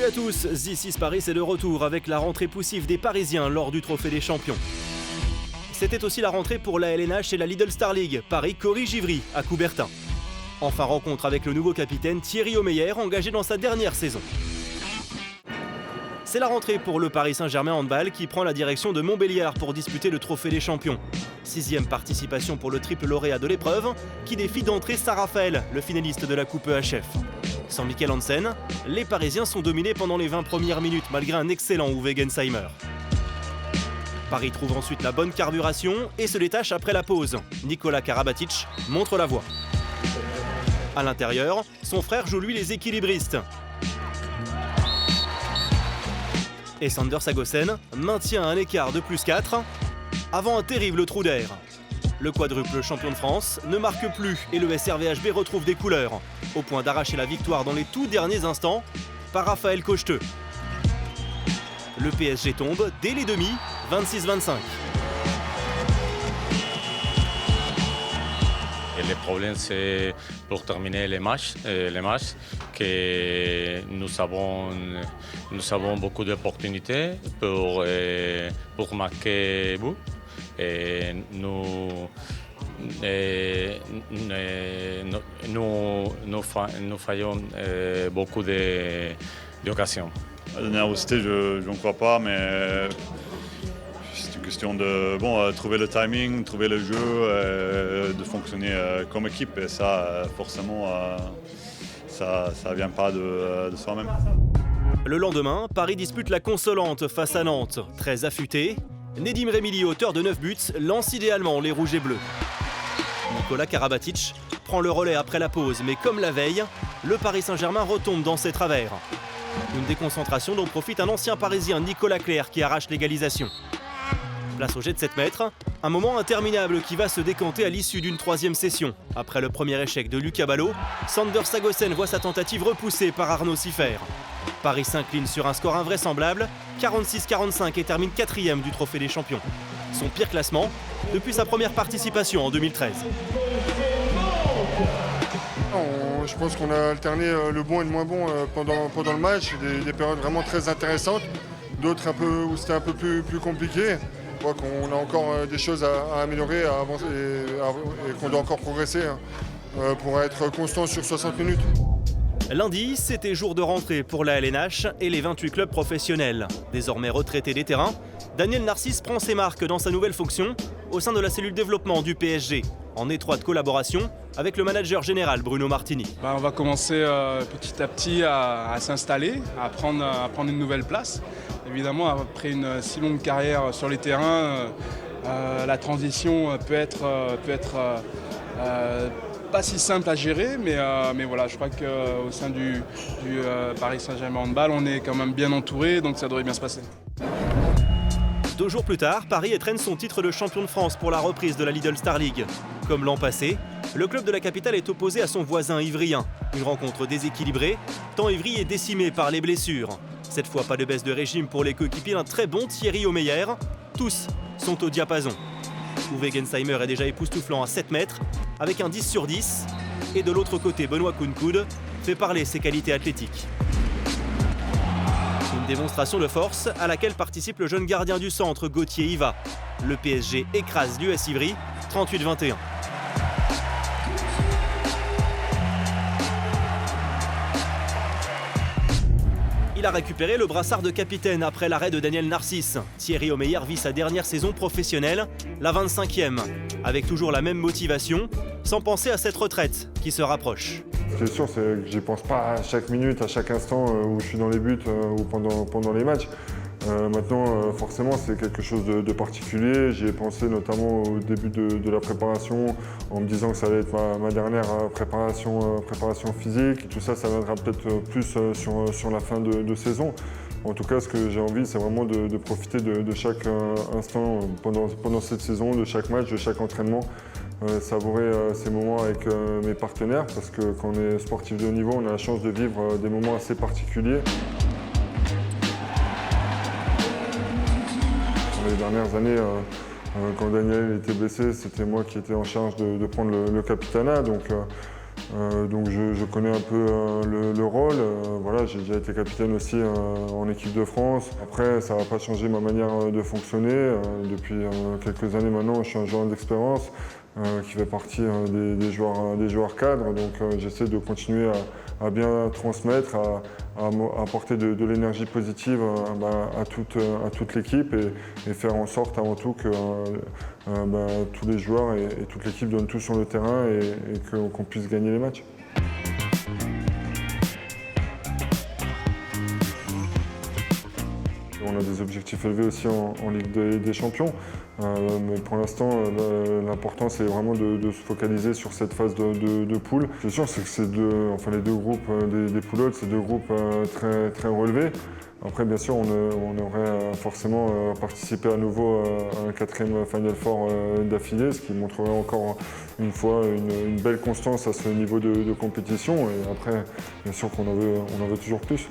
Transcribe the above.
Salut à tous, This is Paris c'est de retour avec la rentrée poussive des Parisiens lors du Trophée des Champions. C'était aussi la rentrée pour la LNH et la Lidl Star League, Paris-Corry-Givry à Coubertin. Enfin rencontre avec le nouveau capitaine Thierry Omeyer, engagé dans sa dernière saison. C'est la rentrée pour le Paris Saint-Germain handball qui prend la direction de Montbéliard pour disputer le Trophée des Champions. 6e participation pour le triple lauréat de l'épreuve qui défie d'entrée Saint-Raphaël, le finaliste de la Coupe EHF. Sans Mikkel Hansen, les Parisiens sont dominés pendant les 20 premières minutes malgré un excellent Uwe Gensheimer. Paris trouve ensuite la bonne carburation et se détache après la pause. Nikola Karabatic montre la voie. À l'intérieur, son frère joue lui les équilibristes. Et Sander Sagosen maintient un écart de +4 avant un terrible trou d'air. Le quadruple champion de France ne marque plus et le SRVHB retrouve des couleurs, au point d'arracher la victoire dans les tout derniers instants par Raphaël Cocheteux. Le PSG tombe dès les demi, 26-25. Et le problème, c'est pour terminer les matchs que nous avons beaucoup d'opportunités pour marquer but. Et nous faisons beaucoup d'occasions. La nervosité, je n'en crois pas, mais c'est une question de trouver le timing, trouver le jeu, de fonctionner comme équipe. Et ça, forcément, ça ne vient pas de soi-même. Le lendemain, Paris dispute la consolante face à Nantes. Très affûté, Nedim Remili, auteur de 9 buts, lance idéalement les rouges et bleus. Nikola Karabatic prend le relais après la pause, mais comme la veille, le Paris Saint-Germain retombe dans ses travers. Une déconcentration dont profite un ancien parisien, Nicolas Clerc, qui arrache l'égalisation. Place au jet de 7 mètres, un moment interminable qui va se décanter à l'issue d'une 3e session. Après le premier échec de Lucas Ballot, Sander Sagosen voit sa tentative repoussée par Arnaud Siffer. Paris s'incline sur un score invraisemblable, 46-45 et termine 4e du Trophée des Champions. Son pire classement depuis sa première participation en 2013. Je pense qu'on a alterné le bon et le moins bon pendant le match, des périodes vraiment très intéressantes, d'autres où c'était un peu plus compliqué. Je crois qu'on a encore des choses à améliorer, à avancer et qu'on doit encore progresser pour être constant sur 60 minutes. Lundi, c'était jour de rentrée pour la LNH et les 28 clubs professionnels. Désormais retraité des terrains, Daniel Narcisse prend ses marques dans sa nouvelle fonction au sein de la cellule développement du PSG, en étroite collaboration avec le manager général Bruno Martini. On va commencer petit à petit à s'installer, à prendre une nouvelle place. Évidemment, après une si longue carrière sur les terrains, la transition peut être pas si simple à gérer, mais voilà, je crois qu'au sein du Paris Saint-Germain handball, on est quand même bien entouré, donc ça devrait bien se passer. 2 jours plus tard, Paris étrenne son titre de champion de France pour la reprise de la Lidl Star League. Comme l'an passé, le club de la capitale est opposé à son voisin ivrien. Une rencontre déséquilibrée, tant Ivry est décimé par les blessures. Cette fois, pas de baisse de régime pour les coéquipiers d'un très bon Thierry Omeyer. Tous sont au diapason. Uwe Gensheimer est déjà époustouflant à 7 mètres, avec un 10 sur 10. Et de l'autre côté, Benoît Kounkoud fait parler ses qualités athlétiques. Une démonstration de force à laquelle participe le jeune gardien du centre, Gauthier Iva. Le PSG écrase l'US Ivry, 38-21. Il a récupéré le brassard de capitaine après l'arrêt de Daniel Narcisse. Thierry Omeyer vit sa dernière saison professionnelle, la 25e, avec toujours la même motivation, sans penser à cette retraite qui se rapproche. Ce qui est sûr, c'est que j'y pense pas à chaque minute, à chaque instant où je suis dans les buts ou pendant les matchs. Maintenant, forcément, c'est quelque chose de particulier. J'y ai pensé notamment au début de la préparation, en me disant que ça allait être ma dernière préparation physique. Tout ça, ça viendra peut-être plus sur la fin de saison. En tout cas, ce que j'ai envie, c'est vraiment de profiter de chaque instant pendant cette saison, de chaque match, de chaque entraînement. Savourer ces moments avec mes partenaires, parce que quand on est sportif de haut niveau, on a la chance de vivre des moments assez particuliers. Dans les dernières années, quand Daniel était blessé, c'était moi qui étais en charge de prendre le capitanat. Donc Donc je connais un peu le rôle. Voilà, j'ai déjà été capitaine aussi en équipe de France. Après, ça n'a pas changé ma manière de fonctionner. Depuis quelques années maintenant, je suis un joueur d'expérience qui fait partie des joueurs cadres. Donc j'essaie de continuer à bien transmettre, à apporter de l'énergie positive à toute l'équipe et faire en sorte avant tout que tous les joueurs et toute l'équipe donnent tout sur le terrain et qu'on puisse gagner les matchs. On a des objectifs élevés aussi en Ligue des Champions, mais pour l'instant, l'important c'est vraiment de se focaliser sur cette phase de poule. C'est sûr, c'est que les deux groupes des poulottes, c'est deux groupes très, très relevés. Après, bien sûr, on aurait forcément participé à nouveau à un 4e Final Four d'affilée, ce qui montrerait encore une fois une belle constance à ce niveau de compétition. Et après, bien sûr qu'on en veut toujours plus.